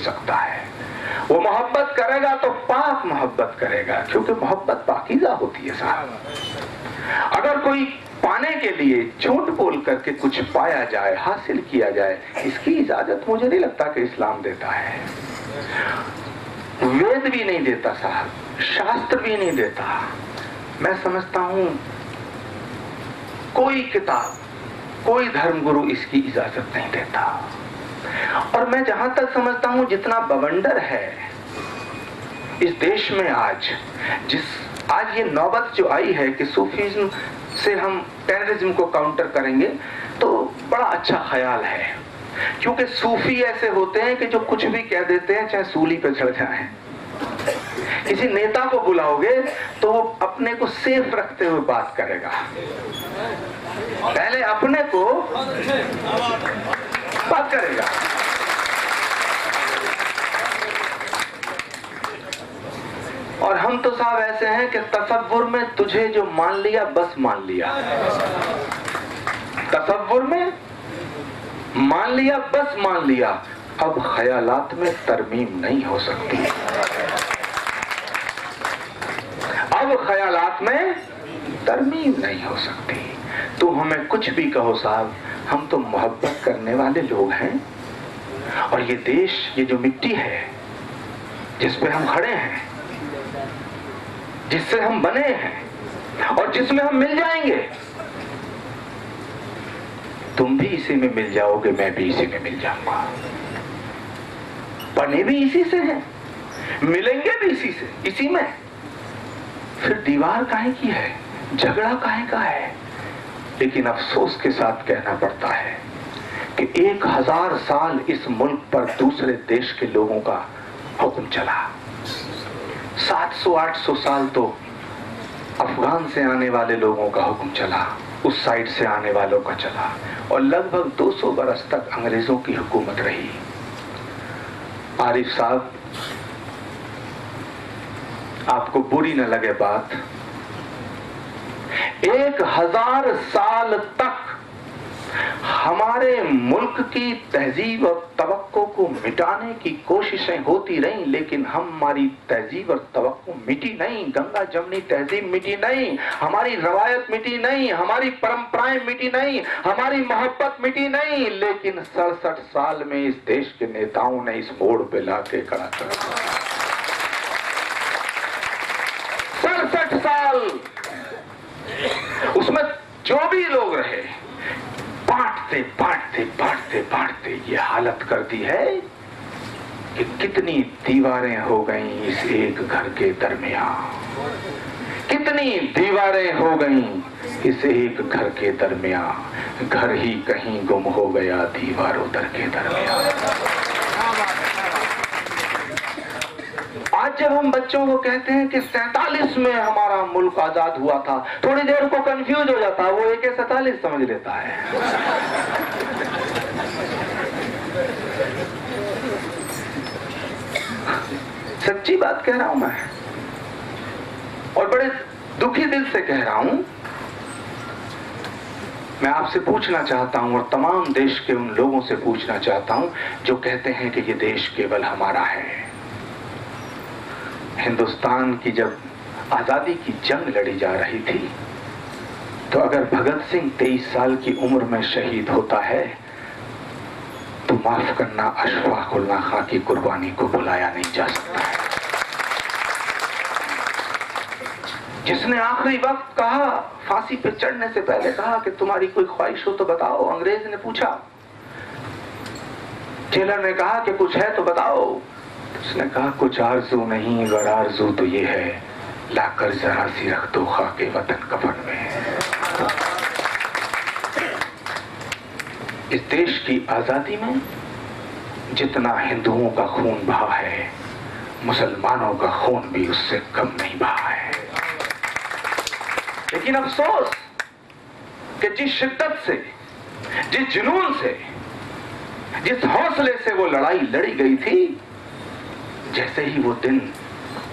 सकता है। वो मोहब्बत करेगा तो पाक मोहब्बत करेगा, क्योंकि मोहब्बत पाकीज़ा होती है साहब। अगर कोई पाने के लिए झूठ बोल करके कुछ पाया जाए, हासिल किया जाए, इसकी इजाजत मुझे नहीं लगता कि इस्लाम देता है। वेद भी नहीं देता साहब, शास्त्र भी नहीं देता। मैं समझता हूं कोई किताब, कोई धर्मगुरु इसकी इजाजत नहीं देता। और मैं जहां तक समझता हूं जितना बवंडर है इस देश में आज ये नौबत जो आई है कि सूफीज्म से हम टेररिज्म को काउंटर करेंगे, तो बड़ा अच्छा ख्याल है। क्योंकि सूफी ऐसे होते हैं कि जो कुछ भी कह देते हैं चाहे सूली पे चढ़ जाएं। किसी नेता को बुलाओगे तो वो अपने को सेफ रखते हुए बात करेगा, पहले अपने को बात करेगा। और हम तो साहब ऐसे हैं कि तसव्वुर में तुझे जो मान लिया बस मान लिया, तसव्वुर में मान लिया बस मान लिया। अब ख्यालात में तरमीम नहीं हो सकती, अब ख्यालात में तरमीम नहीं हो सकती। तो हमें कुछ भी कहो साहब, हम तो मोहब्बत करने वाले लोग हैं। और ये देश, ये जो मिट्टी है जिस पे हम खड़े हैं, जिससे हम बने हैं और जिसमें हम मिल जाएंगे, तुम भी इसी में मिल जाओगे, मैं भी इसी में मिल जाऊंगा। बने भी इसी से हैं, मिलेंगे भी इसी से, इसी में। फिर दीवार काहे की है, झगड़ा काहे का है। लेकिन अफसोस के साथ कहना पड़ता है कि 1000 साल इस मुल्क पर दूसरे देश के लोगों का हुक्म चला। 700-800 साल तो अफगान से आने वाले लोगों का हुक्म चला, उस साइड से आने वालों का चला, और लगभग 200 बरस तक अंग्रेजों की हुकूमत रही। आरिफ साहब, आपको बुरी न लगे बात, 1000 साल तक हमारे मुल्क की तहजीब और तवक्को को मिटाने की कोशिशें होती रहीं, लेकिन हमारी तहजीब और तवक्को मिटी नहीं। गंगा जमनी तहजीब मिटी नहीं, हमारी रवायत मिटी नहीं, हमारी परंपराएं मिटी नहीं, हमारी मोहब्बत मिटी नहीं। लेकिन 67 साल में इस देश के नेताओं ने इस मोड़ पे लाके खड़ा कर दिया। 67 साल उसमें जो भी लोग रहे, बांटते बांटते बांटते बांटते ये हालत कर दी है कि कितनी दीवारें हो गईं इस एक घर के दरमियान, कितनी दीवारें हो गईं इस एक घर के दरमियान। घर ही कहीं गुम हो गया दीवारों दर के दरमियान। आज जब हम बच्चों को कहते हैं कि 47 में हमारा मुल्क आजाद हुआ था, थोड़ी देर को कंफ्यूज हो जाता है, वो AK-47 समझ लेता है। सच्ची बात कह रहा हूं मैं, और बड़े दुखी दिल से कह रहा हूं। मैं आपसे पूछना चाहता हूं और तमाम देश के उन लोगों से पूछना चाहता हूं जो कहते हैं कि ये देश केवल हमारा है। हिंदुस्तान की जब आजादी की जंग लड़ी जा रही थी, तो अगर भगत सिंह 23 साल की उम्र में शहीद होता है तो माफ करना, अशफाक उल्लाह खां की कुर्बानी को भुलाया नहीं जा सकता है। जिसने आखिरी वक्त कहा, फांसी पे चढ़ने से पहले कहा कि तुम्हारी कोई ख्वाहिश हो तो बताओ। अंग्रेज ने पूछा, जेलर ने कहा कि कुछ है तो बताओ। उसने कहा कुछ आरज़ू नहीं, गर आरज़ू तो ये है, लाकर जरा सी रख दो खाके वतन कफन में। इस देश की आजादी में जितना हिंदुओं का खून बहा है, मुसलमानों का खून भी उससे कम नहीं बहा है। लेकिन अफसोस कि जिस शिद्दत से, जिस जुनून से, जिस हौसले से वो लड़ाई लड़ी गई थी, जैसे ही वो दिन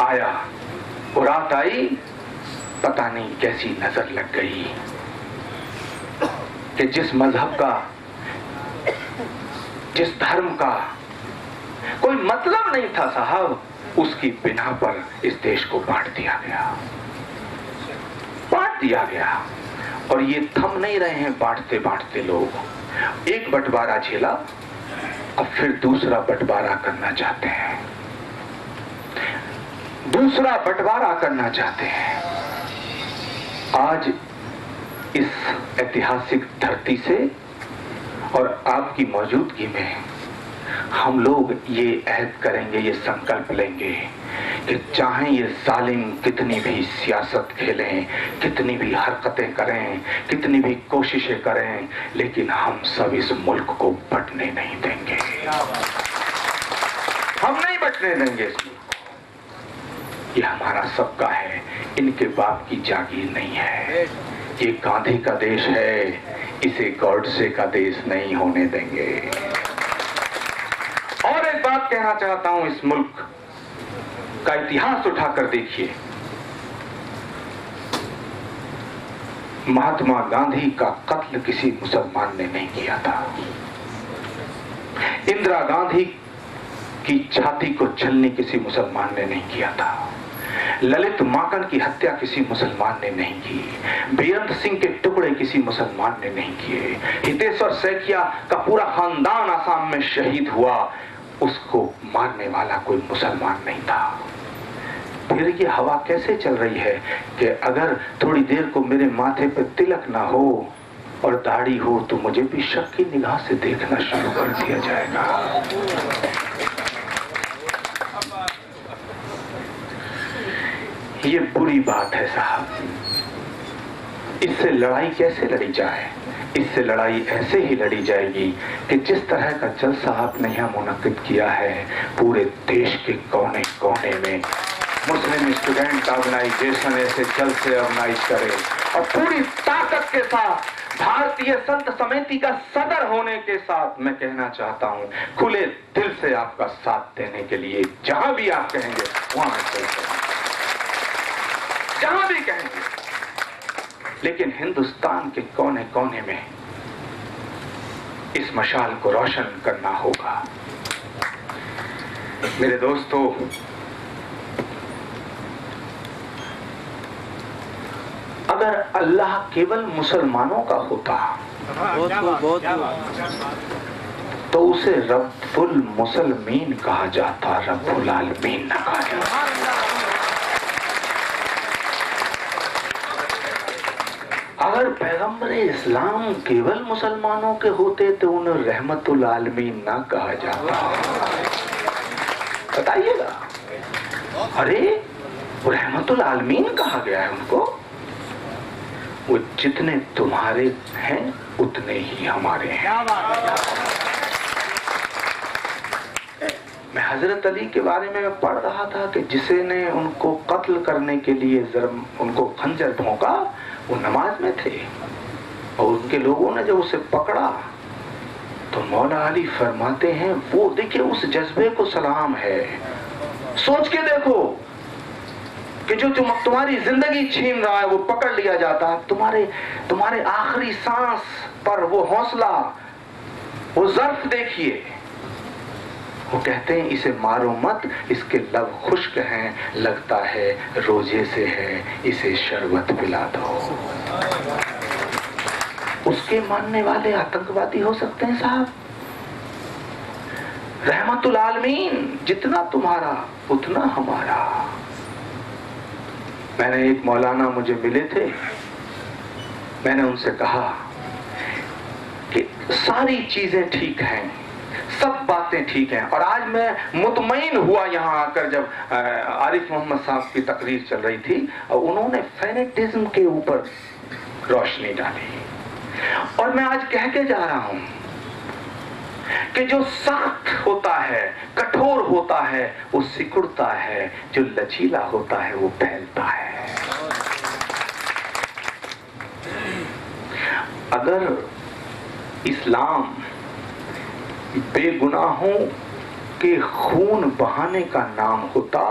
आया, वो रात आई, पता नहीं कैसी नजर लग गई कि जिस मजहब का, जिस धर्म का, कोई मतलब नहीं था साहब, उसकी बिना पर इस देश को बांट दिया गया। और ये थम नहीं रहे हैं बांटते बांटते लोग। एक बंटवारा झेला, अब फिर दूसरा बंटवारा करना चाहते हैं, आज इस ऐतिहासिक धरती से और आपकी मौजूदगी में हम लोग ये अहद करेंगे, ये संकल्प लेंगे कि चाहे ये जालिम कितनी भी सियासत खेलें, कितनी भी हरकतें करें, कितनी भी कोशिशें करें, लेकिन हम सब इस मुल्क को बंटने नहीं देंगे। हम नहीं बंटने देंगे इस मुल्क को। ये हमारा सबका है, इनके बाप की जागीर नहीं है। ये गांधी का देश है, इसे गॉडसे का देश नहीं होने देंगे। और एक बात कहना चाहता हूं, इस मुल्क का इतिहास उठाकर देखिए। महात्मा गांधी का कत्ल किसी मुसलमान ने नहीं किया था। इंदिरा गांधी की छाती को छलनी किसी मुसलमान ने नहीं किया था। ललित माकन की हत्या किसी मुसलमान ने नहीं की। बेअंत सिंह के टुकड़े किसी मुसलमान ने नहीं किए। हितेश्वर सैकिया का पूरा खानदान आसाम में शहीद हुआ, उसको मारने वाला कोई मुसलमान नहीं था। फिर ये हवा कैसे चल रही है कि अगर थोड़ी देर को मेरे माथे पे तिलक ना हो और दाढ़ी हो तो मुझे भी शक की निगाह से देखना शुरू कर दिया जाएगा। ये बुरी बात है साहब। इससे लड़ाई कैसे लड़ी जाए? इससे लड़ाई ऐसे ही लड़ी जाएगी कि जिस तरह का जलसा आपने यहाँ मुनक्किद किया है, पूरे देश के कोने कोने में मुस्लिम स्टूडेंट ऑर्गेनाइजेशन ऐसे जलसे ऑर्गेनाइज करे और पूरी ताकत के साथ भारतीय संत समिति का सदर होने के साथ मैं कहना चाहता हूं, खुले दिल से आपका साथ देने के लिए जहां भी आप कहेंगे वहां मैं चलूंगा, जहां भी कहेंगे। लेकिन हिंदुस्तान के कोने कोने में इस मशाल को रोशन करना होगा। मेरे दोस्तों, अगर अल्लाह केवल मुसलमानों का होता तो उसे रब्बुल मुसलमीन कहा जाता, रब्बुल आलमीन न कहा जाता। अगर पैगंबर इस्लाम केवल मुसलमानों के होते तो उन्हें रहमतुल आलमीन ना कहा जाता। बताइएगा, अरे वो रहमतुल आलमीन कहा गया है उनको। वो जितने तुम्हारे हैं उतने ही हमारे हैं। मैं हजरत अली के बारे में पढ़ रहा था कि जिसे ने उनको कत्ल करने के लिए उनको खंजर भोंका, वो नमाज में थे और उनके लोगों ने जब उसे पकड़ा तो मौला अली फरमाते हैं, वो देखिए उस जज्बे को सलाम है। सोच के देखो कि जो तुम्हारी जिंदगी छीन रहा है वो पकड़ लिया जाता है, तुम्हारे आखिरी सांस पर वो हौसला, वो ज़र्फ देखिए। वो कहते हैं इसे मारो मत, इसके लब खुश्क हैं, लगता है रोजे से है, इसे शरबत पिला दो। उसके मानने वाले आतंकवादी हो सकते हैं साहब। रहमतुल आलमीन जितना तुम्हारा उतना हमारा। मैंने एक मौलाना मुझे मिले थे, मैंने उनसे कहा कि सारी चीजें ठीक हैं, सब बातें ठीक हैं, और आज मैं मुतमईन हुआ यहाँ आकर जब आरिफ मोहम्मद साहब की तकरीर चल रही थी और उन्होंने फेनेटिज्म के ऊपर रोशनी डाली। और मैं आज कह के जा रहा हूं कि जो सख्त होता है, कठोर होता है, वो सिकुड़ता है, जो लचीला होता है वो फैलता है। अगर इस्लाम बेगुनाहों के खून बहाने का नाम होता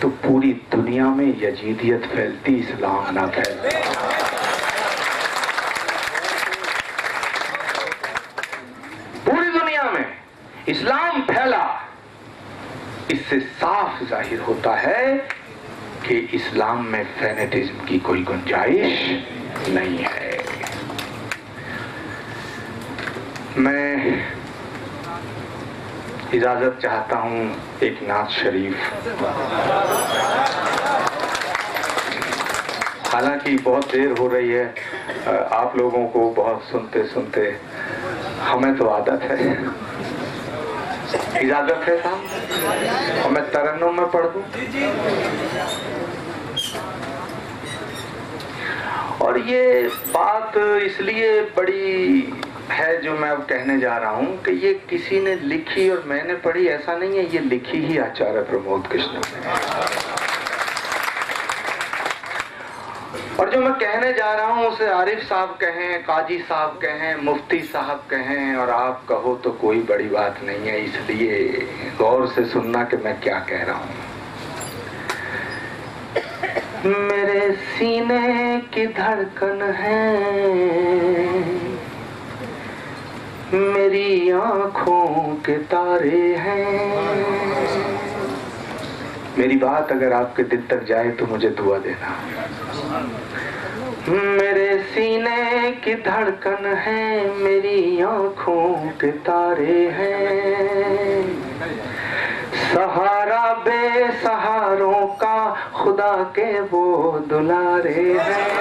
तो पूरी दुनिया में यजीदियत फैलती, इस्लाम ना फैलता। पूरी दुनिया में इस्लाम फैला इससे साफ जाहिर होता है कि इस्लाम में फैनेटिज्म की कोई गुंजाइश नहीं है। मैं इजाजत चाहता हूं एक नात शरीफ। हालांकि बहुत देर हो रही है, आप लोगों को बहुत सुनते सुनते हमें तो आदत है। इजाजत है साहब, और मैं तरन्नुम में पढ़ दूं। और ये बात इसलिए बड़ी है जो मैं अब कहने जा रहा हूं कि ये किसी ने लिखी और मैंने पढ़ी, ऐसा नहीं है। ये लिखी ही आचार्य प्रमोद कृष्ण ने। और जो मैं कहने जा रहा हूं उसे आरिफ साहब कहें, काजी साहब कहें, मुफ्ती साहब कहें, और आप कहो तो कोई बड़ी बात नहीं है। इसलिए गौर से सुनना कि मैं क्या कह रहा हूं। मेरे सीने की धड़कन है, मेरी आंखों के तारे हैं। मेरी बात अगर आपके दिल तक जाए तो मुझे दुआ देना। मेरे सीने की धड़कन है, मेरी आंखों के तारे हैं। सहारा बेसहारों का खुदा के वो दुलारे हैं।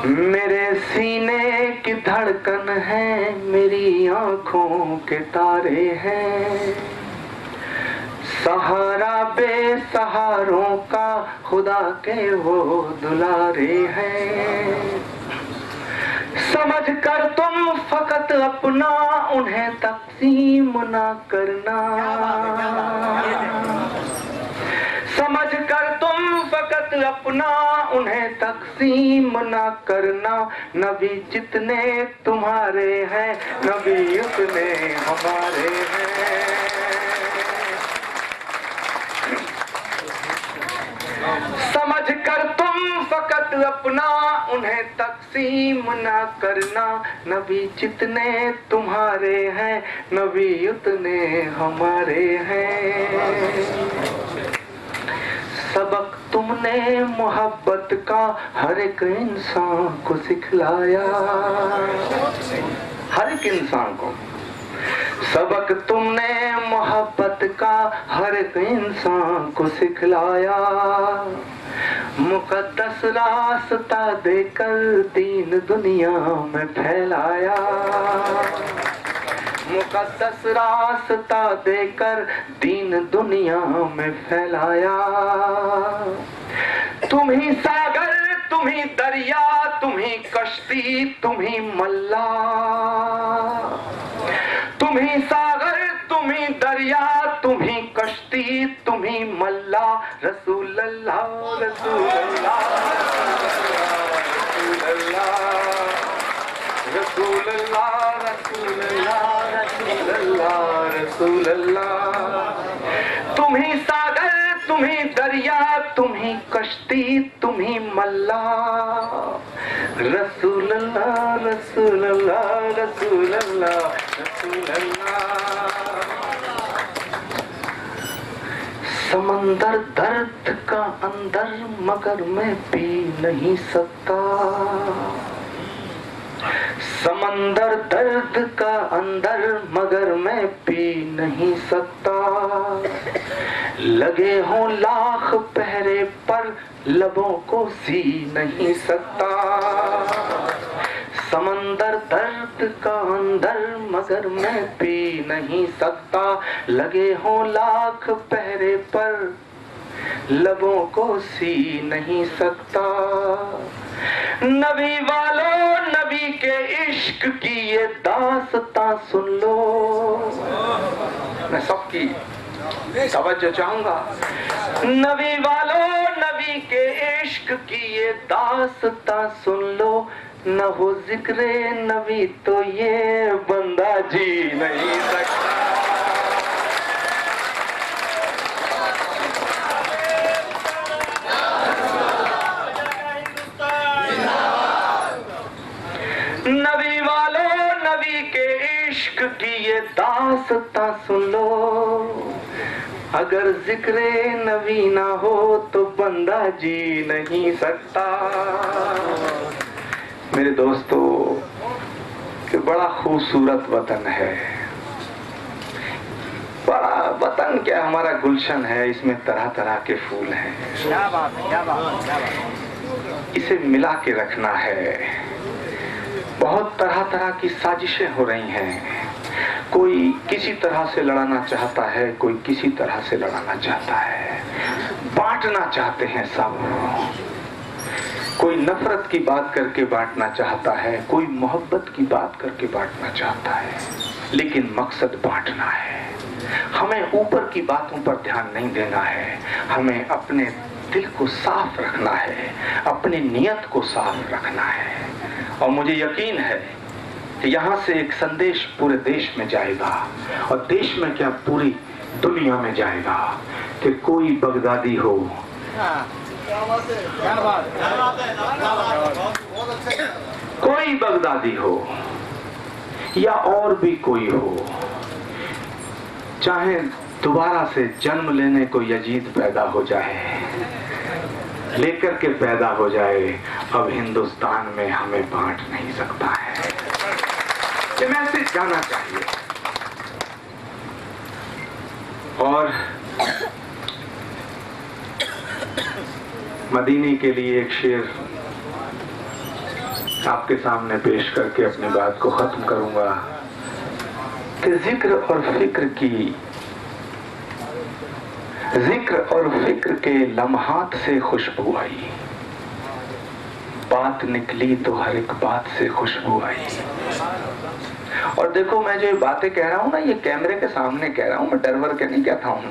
मेरे सीने की धड़कन है, मेरी आंखों के तारे हैं। सहारा बेसहारों का खुदा के वो दुलारे हैं। समझ कर तुम फकत अपना उन्हें तक़सीम ना करना। समझ कर तुम फकत अपना उन्हें तक़सीम ना करना। नबी जितने तुम्हारे हैं, नबी उतने हमारे हैं। समझ कर तुम फकत अपना उन्हें तक़सीम ना करना। नबी जितने तुम्हारे हैं, नबी उतने हमारे हैं। सबक तुमने मोहब्बत का हर एक इंसान को सिखलाया। हर एक इंसान को सबक तुमने मोहब्बत का हर एक इंसान को सिखलाया। मुकद्दस रास्ता देकर दीन दुनिया में फैलाया। मुकद्दस रास्ता देकर दीन दुनिया में फैलाया। तुम ही सागर, तुम ही दरिया, तुम ही कश्ती, तुम ही मल्ला। तुम ही सागर, तुम ही दरिया, तुम ही कश्ती, तुम ही मल्ला। रसूल अल्लाह, रसूल अल्लाह, रसूल अल्लाह, रसूल अल्लाह, रसूल अल्लाह, रसूल अल्लाह। तुम ही सागर, तुम ही दरिया, तुम ही कश्ती, तुम ही मल्ला। रसूल अल्लाह, रसूल अल्लाह, रसूल अल्लाह, रसूल अल्लाह। समंदर दर्द का अंदर मगर मैं पी नहीं सकता। समंदर दर्द का अंदर मगर मैं पी नहीं सकता। लगे हों लाख पहरे पर लबों को सी नहीं सकता। समंदर दर्द का अंदर मगर मैं पी नहीं सकता। लगे हों लाख पहरे पर लबों को सी नहीं सकता। नबी वालों, नबी के इश्क की ये दास्तां सुन लो। मैं सबकी तवज्जो चाहूंगा। नबी वालों, नबी के इश्क की ये दास्तां सुन लो। न हो जिक्रे नबी तो ये बंदा जी नहीं सकता। नबी वालों, नबी के इश्क की ये ये दास्तां सुन लो, अगर जिक्रे नबी ना हो तो बंदा जी नहीं सकता। मेरे दोस्तों, कि बड़ा खूबसूरत वतन है, बड़ा वतन क्या हमारा गुलशन है, इसमें तरह तरह के फूल हैं। क्या बात है, क्या बात है, क्या बात है। इसे मिला के रखना है। बहुत तरह तरह की साजिशें हो रही हैं। कोई किसी तरह से लड़ाना चाहता है, कोई किसी तरह से लड़ाना चाहता है, बांटना चाहते हैं सब। कोई नफरत की बात करके बांटना चाहता है, कोई मोहब्बत की बात करके बांटना चाहता है, लेकिन मकसद बांटना है। हमें ऊपर की बातों पर ध्यान नहीं देना है, हमें अपने दिल को साफ रखना है, अपनी नियत को साफ रखना है। और मुझे यकीन है कि यहाँ से एक संदेश पूरे देश में जाएगा, और देश में क्या पूरी दुनिया में जाएगा, कि कोई बगदादी हो, कोई बगदादी हो या और भी कोई हो, चाहे दोबारा से जन्म लेने को यजीद पैदा हो जाए, लेकर के पैदा हो जाए, अब हिंदुस्तान में हमें बांट नहीं सकता है। ये मैसेज जाना चाहिए। और मदीने के लिए एक शेर आपके सामने पेश करके अपनी बात को खत्म करूंगा कि जिक्र और फिक्र के लम्हात से खुशबू आई, बात निकली तो हर एक बात से खुशबू आई। और देखो, मैं जो बातें कह रहा हूं ना, ये कैमरे के सामने कह रहा हूं, मैं डर वर के नहीं कहता हूं।